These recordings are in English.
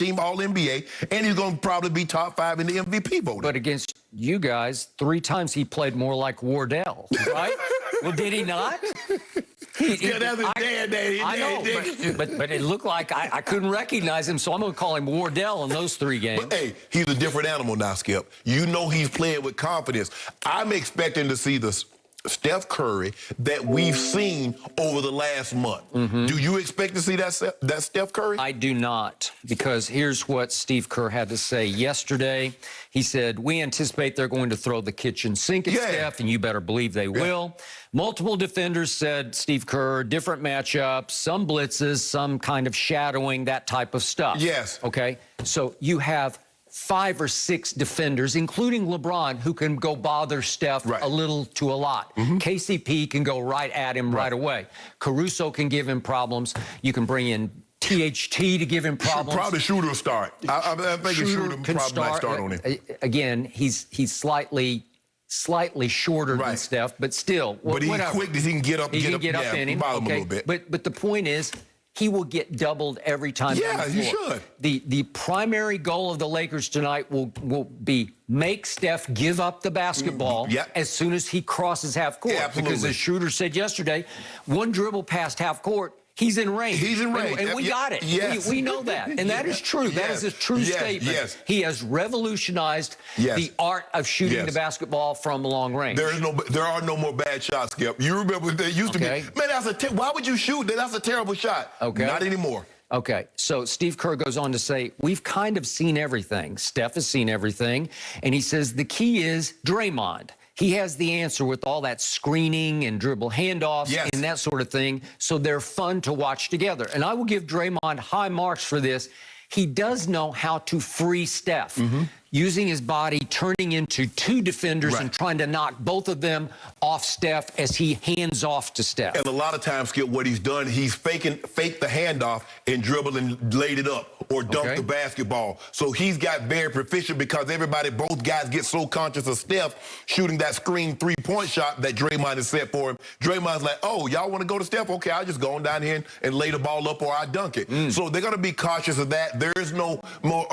team All-NBA, and he's going to probably be top 5 in the MVP voting. But against you guys, 3 times he played more like Wardell, right? Well, did he not? Yeah, that's his dad. I know, but it looked like I couldn't recognize him, so I'm going to call him Wardell in those 3 games. But, hey, he's a different animal now, Skip. You know he's playing with confidence. I'm expecting to see the Steph Curry that we've seen over the last month. Do you expect to see that Steph Curry? I do not, because here's what Steve Kerr had to say yesterday. He said, we anticipate they're going to throw the kitchen sink at Steph, and you better believe they will. Multiple defenders said, Steve Kerr, different matchups, some blitzes, some kind of shadowing, that type of stuff. Yes. Okay, so you have 5 or 6 defenders, including LeBron, who can go bother Steph a little to a lot. KCP can go right at him right away. Caruso can give him problems. You can bring in THT to give him problems. Probably Shooter will start. I think Shooter can probably might start on him. Again, he's slightly shorter than Steph, but still. But he's quick. He can get up. He can get up in him. A little bit. But the point is, he will get doubled every time. Yeah, you should. The primary goal of the Lakers tonight will be make Steph give up the basketball as soon as he crosses half court. Because as Shooter said yesterday, one dribble past half court, he's in range. He's in range. And we got it. We know that. And that is true. That is a true statement. He has revolutionized the art of shooting the basketball from long range. There are no more bad shots, Skip. You remember there used to be, man, why would you shoot? That's a terrible shot. Not anymore. Okay, so Steve Kerr goes on to say, we've kind of seen everything. Steph has seen everything. And he says the key is Draymond. He has the answer with all that screening and dribble handoffs and that sort of thing. So they're fun to watch together. And I will give Draymond high marks for this. He does know how to free Steph, using his body, turning into 2 defenders and trying to knock both of them off Steph as he hands off to Steph. And a lot of times, Skip, what he's done, he's faked the handoff and dribbled and laid it up or dunked the basketball. So he's got very proficient because both guys get so conscious of Steph shooting that screen 3-point shot that Draymond has set for him. Draymond's like, oh, y'all want to go to Steph? Okay, I'll just go on down here and lay the ball up or I dunk it. So they're going to be cautious of that. There is no more,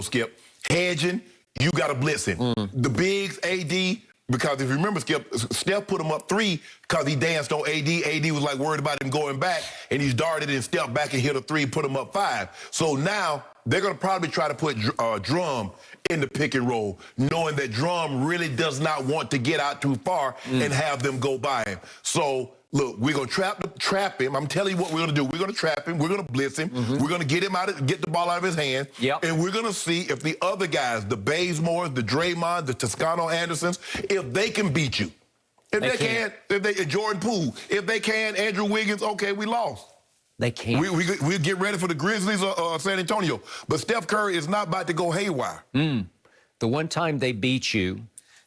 Skip, hedging. You got to blitz him. The bigs, AD, because if you remember, Skip, Steph put him up 3 because he danced on AD. AD was like worried about him going back, and he's darted and stepped back and hit a 3, put him up 5. So now they're going to probably try to put Drum in the pick and roll, knowing that Drum really does not want to get out too far and have them go by him. So look, we're going to trap him. I'm telling you what we're going to do. We're going to trap him. We're going to blitz him. We're going to get the ball out of his hand. And we're going to see if the other guys, the Bazemores, the Draymond, the Toscano Andersons, if they can beat you. If they can't, Jordan Poole, if they can, Andrew Wiggins, okay, we lost. They can't. We'll get ready for the Grizzlies or San Antonio. But Steph Curry is not about to go haywire. The one time they beat you,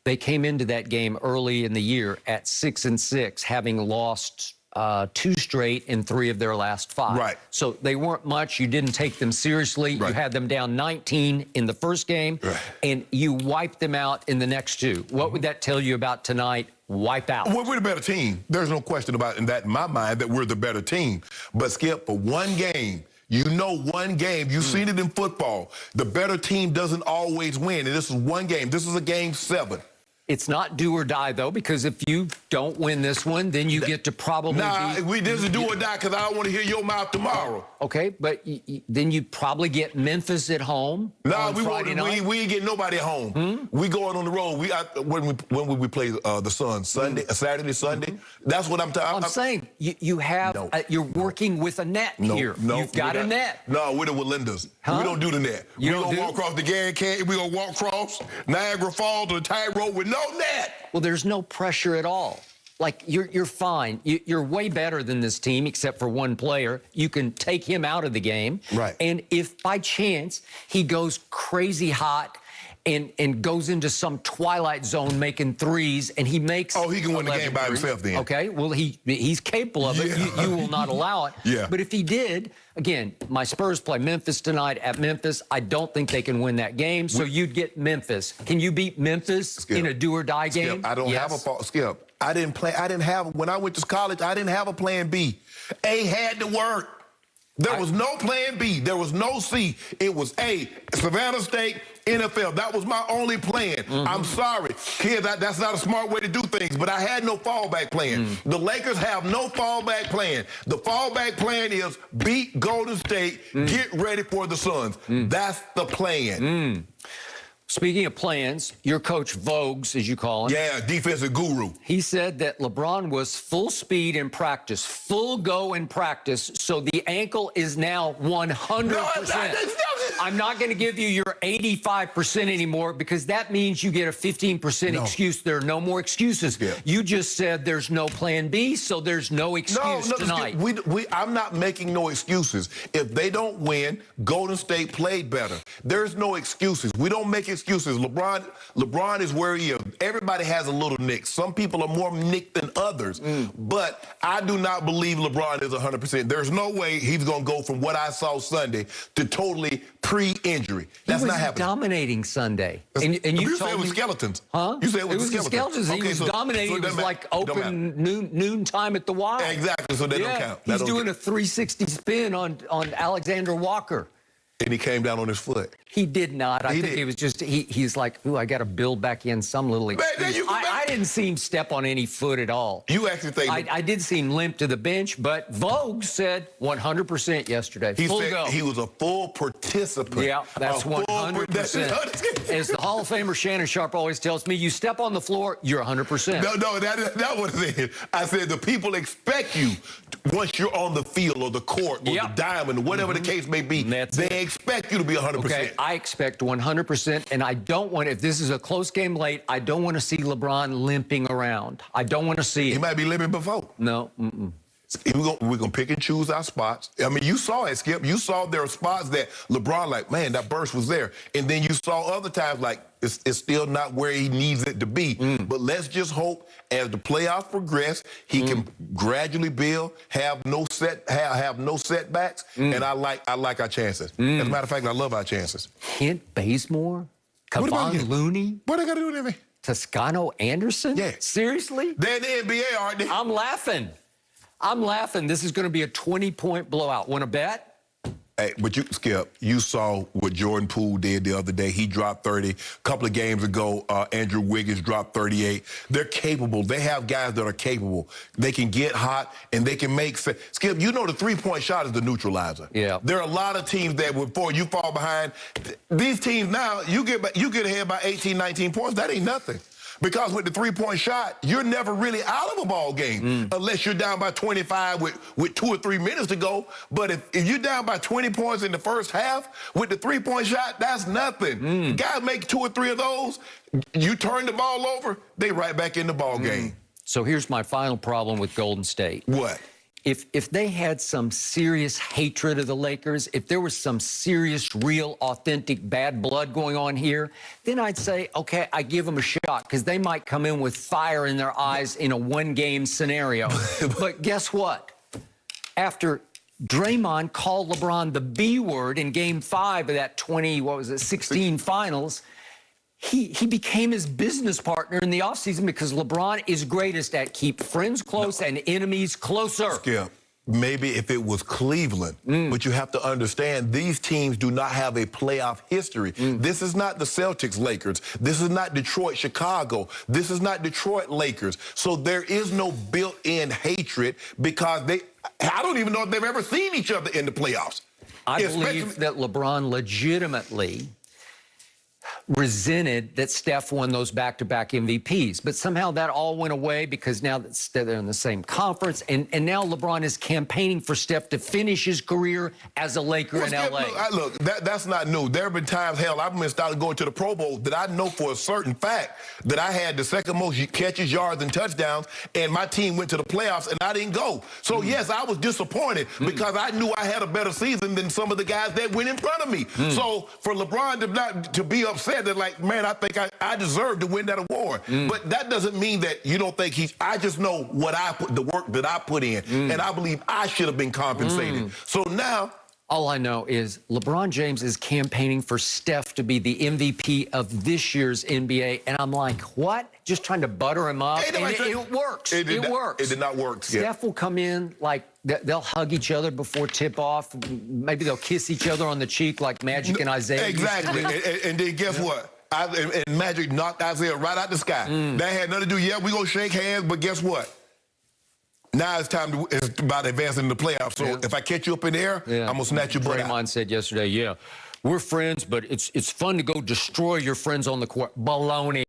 they came into that game early in the year at 6-6, having lost 2 straight in 3 of their last 5. So they weren't much. You didn't take them seriously. You had them down 19 in the first game, and you wiped them out in the next 2. What would that tell you about tonight? Wipe out. Well, we're the better team. There's no question about in my mind that we're the better team. But, Skip, for one game, one game, you've seen it in football. The better team doesn't always win, and this is one game. This is a game 7. It's not do or die, though, because if you don't win this one, then you get to probably this is do or die because I don't want to hear your mouth tomorrow. Okay, but then you probably get Memphis at home. We ain't getting nobody at home. We going on the road. When we play the Suns? Saturday, Sunday? That's what I'm talking about. I'm saying you have, you're working with a net here. You've got a net. No, we're the Wallendas. We don't do the net. We're going to walk across the Grand Canyon. We're going to walk across Niagara Falls or the tightrope with no net. Well, there's no pressure at all. Like, you're fine. You're way better than this team, except for one player. You can take him out of the game. And if by chance he goes crazy hot and goes into some twilight zone making 3s, and he makes he can win the game by himself then. Okay, well, he's capable of it. You will not allow it. But if he did, again, my Spurs play Memphis tonight at Memphis. I don't think they can win that game, so you'd get Memphis. Can you beat Memphis in a do-or-die game? Skip, I don't have a Skip. When I went to college, I didn't have a plan B. A had to work. There was no plan B. There was no C. It was A, Savannah State, NFL. That was my only plan. I'm sorry. Kids, that's not a smart way to do things, but I had no fallback plan. The Lakers have no fallback plan. The fallback plan is beat Golden State, get ready for the Suns. That's the plan. Speaking of plans, your coach Vogues, as you call him. Yeah, defensive guru. He said that LeBron was full speed in practice, full go in practice, so the ankle is now 100%. I'm not going to give you your 85% anymore because that means you get a 15% excuse. There are no more excuses. Yeah. You just said there's no plan B, so there's no excuse tonight. I'm not making no excuses. If they don't win, Golden State played better. There's no excuses. We don't make excuses. LeBron is where he is. Everybody has a little nick. Some people are more nicked than others. But I do not believe LeBron is 100%. There's no way he's going to go from what I saw Sunday to totally pre-injury. That's not happening. He was dominating Sunday. And you said it was skeletons. Huh? You said it was the skeletons. Okay, he was dominating. It was like open noon time at the Wild. Exactly, so they don't count. He's doing a 360 spin on Alexander Walker. And he came down on his foot. He did not. I think it was just, he's like, ooh, I got to build back in some little excuse. I didn't see him step on any foot at all. You actually think... I did see him limp to the bench, but Vogue said 100% yesterday. He full said go. he was a full participant. Yeah, that's 100%. As the Hall of Famer Shannon Sharp always tells me, you step on the floor, you're 100%. No, that was it. I said the people expect you once you're on the field or the court or the diamond, whatever the case may be. They expect you to be 100%. Okay, I expect 100%, and I don't want, if this is a close game late, I don't want to see LeBron limping around. I don't want to see it. He might be limping before. No. We're going to pick and choose our spots. I mean, you saw it, Skip. You saw there were spots that LeBron, like, man, that burst was there. And then you saw other times, like, it's still not where he needs it to be. But let's just hope as the playoffs progress, he can gradually build, have no setbacks, and I like our chances. As a matter of fact, I love our chances. Kent Bazemore? Kevon Looney? What they got to do with anything? Toscano Anderson? Yeah. Seriously? They're in the NBA, aren't they? I'm laughing. This is going to be a 20-point blowout. Want to bet? Hey, but Skip, you saw what Jordan Poole did the other day. He dropped 30. A couple of games ago, Andrew Wiggins dropped 38. They're capable. They have guys that are capable. They can get hot, and they can make... Skip, you know the three-point shot is the neutralizer. Yeah. There are a lot of teams that before you fall behind, these teams now, you get ahead by 18, 19 points. That ain't nothing. Because with the three-point shot, you're never really out of a ball game unless you're down by 25 with 2 or 3 minutes to go. But if you're down by 20 points in the first half with the three-point shot, that's nothing. Guys make 2 or 3 of those, you turn the ball over, they right back in the ball game. So here's my final problem with Golden State. What? If they had some serious hatred of the Lakers, if there was some serious, real, authentic bad blood going on here, then I'd say, okay, I give them a shot because they might come in with fire in their eyes in a one-game scenario. But guess what? After Draymond called LeBron the B word in Game 5 of that 16 finals, he became his business partner in the offseason because LeBron is greatest at keep friends close and enemies closer. Skip, maybe if it was Cleveland, but you have to understand these teams do not have a playoff history. This is not the Celtics Lakers. This is not Detroit Chicago. This is not Detroit Lakers. So there is no built-in hatred because I don't even know if they've ever seen each other in the playoffs. I believe that LeBron legitimately resented that Steph won those back-to-back MVPs. But somehow that all went away because now that they're in the same conference, and now LeBron is campaigning for Steph to finish his career as a Laker in L.A. Look, that's not new. There have been times, hell, I've been starting going to the Pro Bowl that I know for a certain fact that I had the second most catches, yards, and touchdowns, and my team went to the playoffs, and I didn't go. So, yes, I was disappointed because I knew I had a better season than some of the guys that went in front of me. So, for LeBron to be upset that, like, man, I think I deserve to win that award. But that doesn't mean that you don't think I just know what the work that I put in, and I believe I should have been compensated. So now All I know is LeBron James is campaigning for Steph to be the MVP of this year's NBA. And I'm like, what? Just trying to butter him up. And it works. It works. It did not work. Steph will come in like they'll hug each other before tip-off. Maybe they'll kiss each other on the cheek like Magic and Isaiah. Exactly. And then guess what? And Magic knocked Isaiah right out the sky. That had nothing to do. Yeah, we gonna shake hands, but guess what? Now it's about advancing in the playoffs. So if I catch you up in the air, I'm gonna snatch your butt out. Draymond said yesterday, we're friends, but it's fun to go destroy your friends on the court. Baloney.